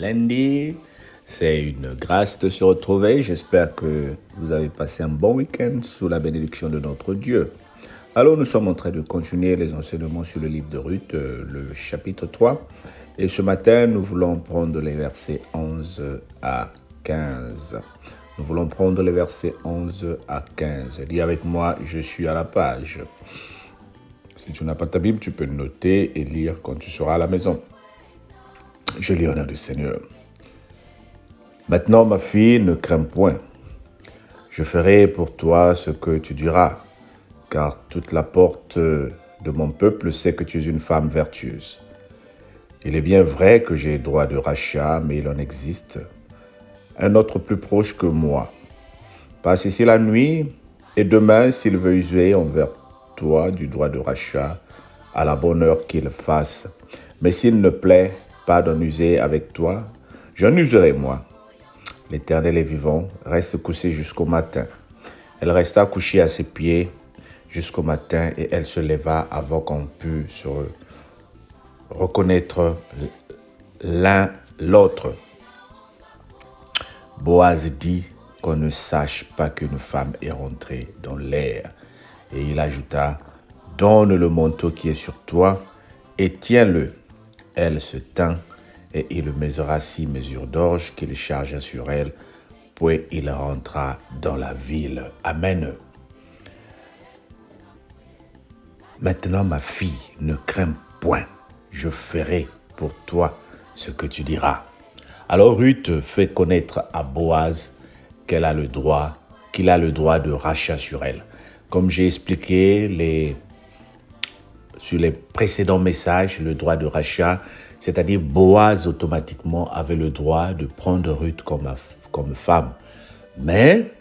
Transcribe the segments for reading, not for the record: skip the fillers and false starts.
lundi. C'est une grâce de se retrouver. J'espère que vous avez passé un bon week-end sous la bénédiction de notre Dieu. Alors, nous sommes en train de continuer les enseignements sur le livre de Ruth, le chapitre 3. Et ce matin, nous voulons prendre les versets 11 à 15. Nous voulons prendre les versets 11 à 15. Dis avec moi, je suis à la page. Si tu n'as pas ta Bible, tu peux noter et lire quand tu seras à la maison. Je lis au nom du Seigneur. Maintenant, ma fille, ne crains point. Je ferai pour toi ce que tu diras, car toute la porte de mon peuple sait que tu es une femme vertueuse. Il est bien vrai que j'ai droit de rachat, mais il en existe un autre plus proche que moi. Passe ici la nuit, et demain, s'il veut user envers toi du droit de rachat, à la bonne heure qu'il fasse. Mais s'il ne plaît pas d'en user avec toi, j'en userai moi. L'Éternel est vivant, reste couchée jusqu'au matin. Elle resta couchée à ses pieds jusqu'au matin et elle se leva avant qu'on pût se reconnaître l'un l'autre. Boaz dit qu'on ne sache pas qu'une femme est rentrée dans l'air. Et il ajouta, donne le manteau qui est sur toi et tiens-le. Elle se tint et il mesura 6 mesures d'orge qu'il chargea sur elle, puis il rentra dans la ville. Amen. Maintenant, ma fille, ne crains point. Je ferai pour toi ce que tu diras. Alors Ruth fait connaître à Boaz qu'il a le droit de rachat sur elle. Comme j'ai expliqué sur les précédents messages, le droit de rachat, c'est-à-dire Boaz automatiquement avait le droit de prendre Ruth comme femme. Mais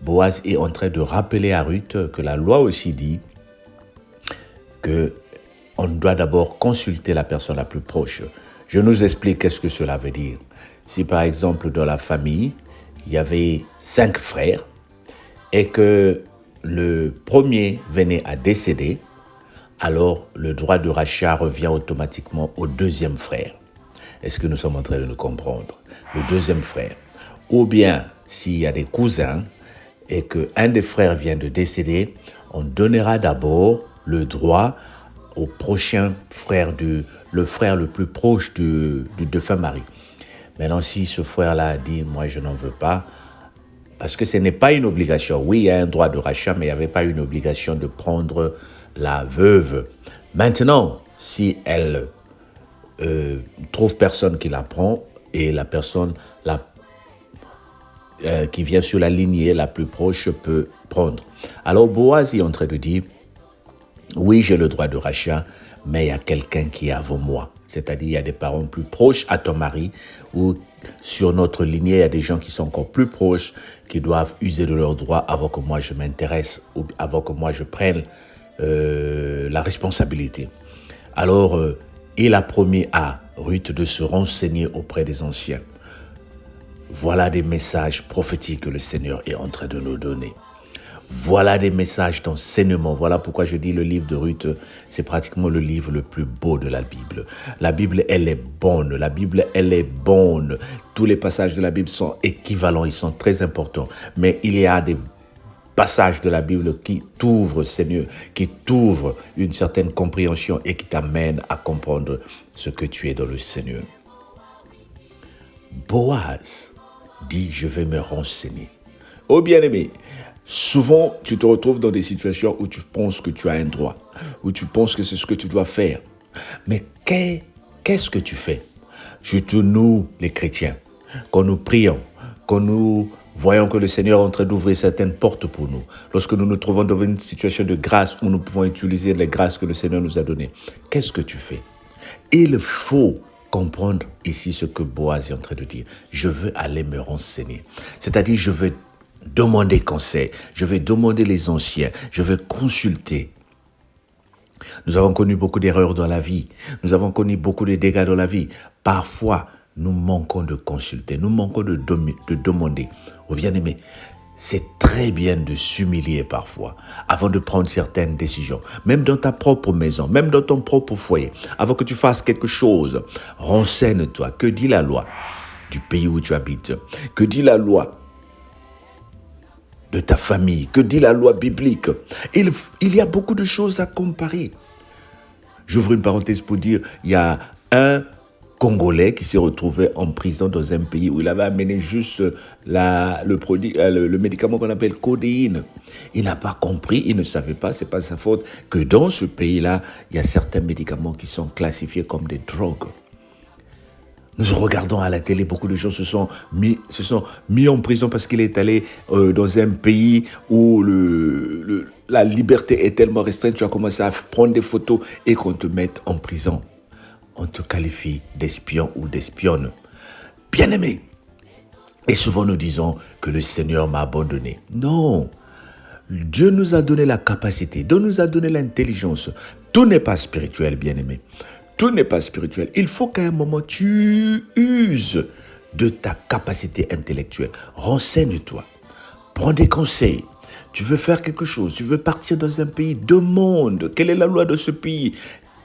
Boaz est en train de rappeler à Ruth que la loi aussi dit qu'on doit d'abord consulter la personne la plus proche. Je nous explique qu'est-ce que cela veut dire. Si par exemple dans la famille, il y avait 5 frères et que le premier venait à décéder, alors le droit de rachat revient automatiquement au deuxième frère. Est-ce que nous sommes en train de nous comprendre? Le deuxième frère. Ou bien, s'il y a des cousins et qu'un des frères vient de décéder, on donnera d'abord le droit au prochain frère, le frère le plus proche du défunt mari. Maintenant, si ce frère-là dit, moi je n'en veux pas, parce que ce n'est pas une obligation. Oui, il y a un droit de rachat, mais il n'y avait pas une obligation de prendre la veuve. Maintenant, si elle trouve personne qui la prend et la personne qui vient sur la lignée la plus proche peut prendre. Alors Boaz est en train de dire, oui, j'ai le droit de rachat, mais il y a quelqu'un qui est avant moi. C'est-à-dire, il y a des parents plus proches à ton mari ou sur notre lignée, il y a des gens qui sont encore plus proches, qui doivent user de leurs droits avant que moi je m'intéresse ou avant que moi je prenne la responsabilité. Alors, il a promis à Ruth de se renseigner auprès des anciens. Voilà des messages prophétiques que le Seigneur est en train de nous donner. Voilà des messages d'enseignement. Voilà pourquoi je dis le livre de Ruth, c'est pratiquement le livre le plus beau de la Bible. La Bible, elle est bonne. La Bible, elle est bonne. Tous les passages de la Bible sont équivalents, ils sont très importants. Mais il y a des passages de la Bible qui t'ouvrent, Seigneur, qui t'ouvrent une certaine compréhension et qui t'amènent à comprendre ce que tu es dans le Seigneur. Boaz dit, je vais me renseigner. Oh bien-aimé, souvent, tu te retrouves dans des situations où tu penses que tu as un droit, où tu penses que c'est ce que tu dois faire. Mais qu'est-ce que tu fais? Surtout nous, les chrétiens, quand nous prions, quand nous voyons que le Seigneur est en train d'ouvrir certaines portes pour nous, lorsque nous nous trouvons dans une situation de grâce où nous pouvons utiliser les grâces que le Seigneur nous a données, qu'est-ce que tu fais? Il faut comprendre ici ce que Boaz est en train de dire. Je veux aller me renseigner. C'est-à-dire, je veux demander conseil, je vais demander les anciens, je vais consulter. Nous avons connu beaucoup d'erreurs dans la vie, nous avons connu beaucoup de dégâts dans la vie. Parfois, nous manquons de consulter, nous manquons de demander. Oh bien-aimé, c'est très bien de s'humilier parfois avant de prendre certaines décisions. Même dans ta propre maison, même dans ton propre foyer. Avant que tu fasses quelque chose, renseigne-toi. Que dit la loi? du pays où tu habites? Que dit la loi de ta famille? Que dit la loi biblique? Il y a beaucoup de choses à comparer. J'ouvre une parenthèse pour dire, il y a un Congolais qui s'est retrouvé en prison dans un pays où il avait amené juste le médicament qu'on appelle codéine. Il n'a pas compris, il ne savait pas, c'est pas sa faute, que dans ce pays-là, il y a certains médicaments qui sont classifiés comme des drogues. Nous regardons à la télé, beaucoup de gens se sont mis en prison parce qu'il est allé dans un pays où la liberté est tellement restreinte, tu as commencé à prendre des photos et qu'on te mette en prison. On te qualifie d'espion ou d'espionne. Bien-aimé. Et souvent nous disons que le Seigneur m'a abandonné. Non. Dieu nous a donné la capacité, Dieu nous a donné l'intelligence. Tout n'est pas spirituel, bien-aimé. Tout n'est pas spirituel. Il faut qu'à un moment, tu uses de ta capacité intellectuelle. Renseigne-toi. Prends des conseils. Tu veux faire quelque chose. Tu veux partir dans un pays. Demande. Quelle est la loi de ce pays?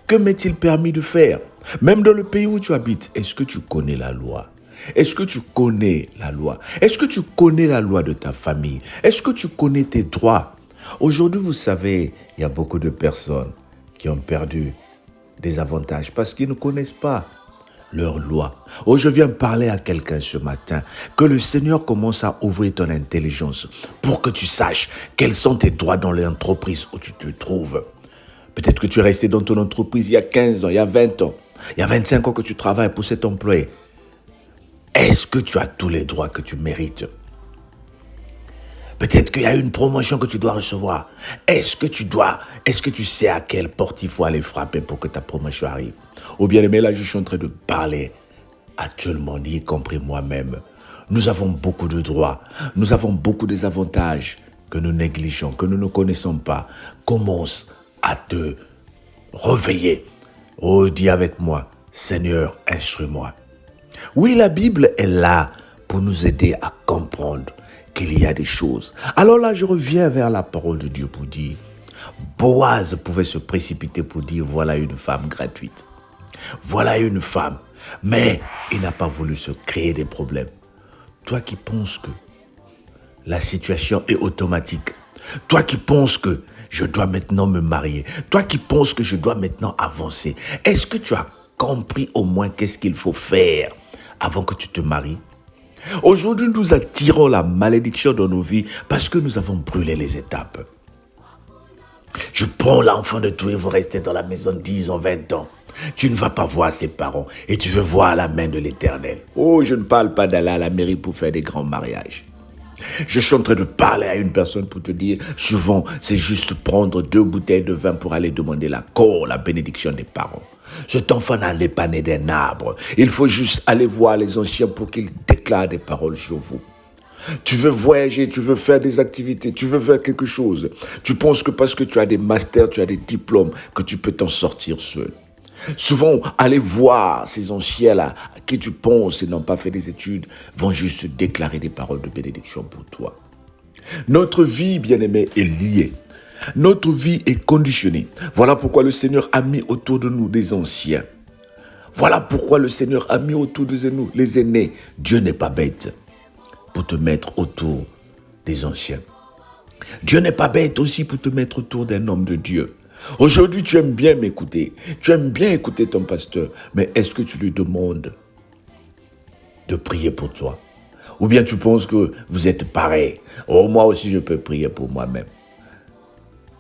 Que m'est-il permis de faire? Même dans le pays où tu habites, est-ce que tu connais la loi? Est-ce que tu connais la loi? Est-ce que tu connais la loi de ta famille? Est-ce que tu connais tes droits? Aujourd'hui, vous savez, il y a beaucoup de personnes qui ont perdu des avantages parce qu'ils ne connaissent pas leur loi. Oh, je viens parler à quelqu'un ce matin, que le Seigneur commence à ouvrir ton intelligence pour que tu saches quels sont tes droits dans l'entreprise où tu te trouves. Peut-être que tu es resté dans ton entreprise il y a 15 ans, il y a 20 ans, il y a 25 ans que tu travailles pour cet employé. Est-ce que tu as tous les droits que tu mérites? Peut-être qu'il y a une promotion que tu dois recevoir. Est-ce que tu sais à quelle porte il faut aller frapper pour que ta promotion arrive? Ou bien, mais là, je suis en train de parler à tout le monde, y compris moi-même. Nous avons beaucoup de droits. Nous avons beaucoup des avantages que nous négligeons, que nous ne connaissons pas. Commence à te réveiller. Oh, dis avec moi, Seigneur, instruis-moi. Oui, la Bible est là pour nous aider à comprendre qu'il y a des choses. Alors là, je reviens vers la parole de Dieu pour dire, Boaz pouvait se précipiter pour dire, voilà une femme gratuite. Voilà une femme. Mais il n'a pas voulu se créer des problèmes. Toi qui penses que la situation est automatique, toi qui penses que je dois maintenant me marier, toi qui penses que je dois maintenant avancer, est-ce que tu as compris au moins qu'est-ce qu'il faut faire avant que tu te maries? Aujourd'hui, nous attirons la malédiction dans nos vies parce que nous avons brûlé les étapes. Je prends l'enfant de toi et vous restez dans la maison 10 ans, 20 ans. Tu ne vas pas voir ses parents et tu veux voir la main de l'Éternel. Oh, je ne parle pas d'aller à la mairie pour faire des grands mariages. Je suis en train de parler à une personne pour te dire, souvent, c'est juste prendre 2 bouteilles de vin pour aller demander la bénédiction des parents. Cet enfant n'allait pas né d'un arbre. Il faut juste aller voir les anciens pour qu'ils déclarent des paroles sur vous. Tu veux voyager, tu veux faire des activités, tu veux faire quelque chose. Tu penses que parce que tu as des masters, tu as des diplômes, que tu peux t'en sortir seul. Souvent, aller voir ces anciens-là à qui tu penses et n'ont pas fait des études vont juste déclarer des paroles de bénédiction pour toi. Notre vie, bien-aimée, est liée. Notre vie est conditionnée. Voilà pourquoi le Seigneur a mis autour de nous des anciens. Voilà pourquoi le Seigneur a mis autour de nous les aînés. Dieu n'est pas bête pour te mettre autour des anciens. Dieu n'est pas bête aussi pour te mettre autour d'un homme de Dieu. Aujourd'hui, tu aimes bien m'écouter. Tu aimes bien écouter ton pasteur. Mais est-ce que tu lui demandes de prier pour toi? Ou bien tu penses que vous êtes pareil? Oh, moi aussi, je peux prier pour moi-même.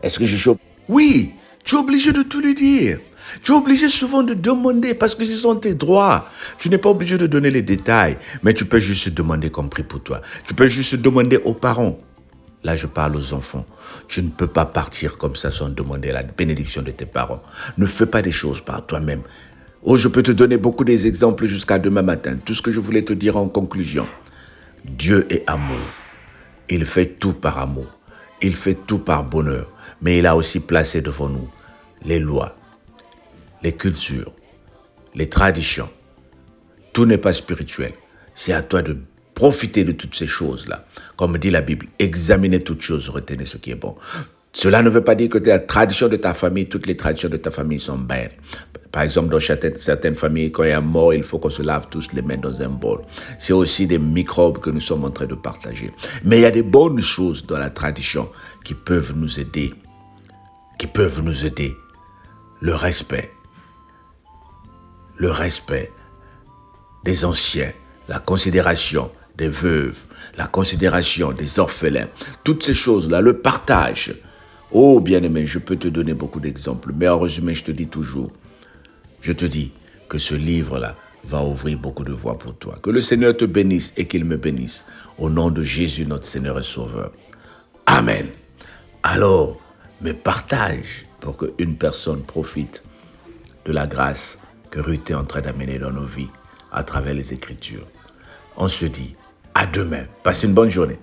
Est-ce que je suis... Oui, tu es obligé de tout lui dire. Tu es obligé souvent de demander parce que ce sont tes droits. Tu n'es pas obligé de donner les détails, mais tu peux juste demander qu'on prie pour toi. Tu peux juste demander aux parents. Là, je parle aux enfants. Tu ne peux pas partir comme ça sans demander la bénédiction de tes parents. Ne fais pas des choses par toi-même. Oh, je peux te donner beaucoup des exemples jusqu'à demain matin. Tout ce que je voulais te dire en conclusion. Dieu est amour. Il fait tout par amour. Il fait tout par bonheur. Mais il a aussi placé devant nous les lois, les cultures, les traditions. Tout n'est pas spirituel. C'est à toi de profiter de toutes ces choses-là. Comme dit la Bible, examinez toutes choses, retenez ce qui est bon. Cela ne veut pas dire que la tradition de ta famille, toutes les traditions de ta famille sont belles. Par exemple, dans certaines familles, quand il y a mort, il faut qu'on se lave tous les mains dans un bol. C'est aussi des microbes que nous sommes en train de partager. Mais il y a des bonnes choses dans la tradition qui peuvent nous aider. Le respect des anciens, la considération des veuves, la considération des orphelins, toutes ces choses-là, le partage. Oh, bien-aimé, je peux te donner beaucoup d'exemples, mais en résumé, je te dis que ce livre-là va ouvrir beaucoup de voies pour toi. Que le Seigneur te bénisse et qu'il me bénisse. Au nom de Jésus, notre Seigneur et Sauveur. Amen. Alors, me partage pour qu'une personne profite de la grâce que Ruth est en train d'amener dans nos vies à travers les Écritures. On se dit à demain. Passe une bonne journée.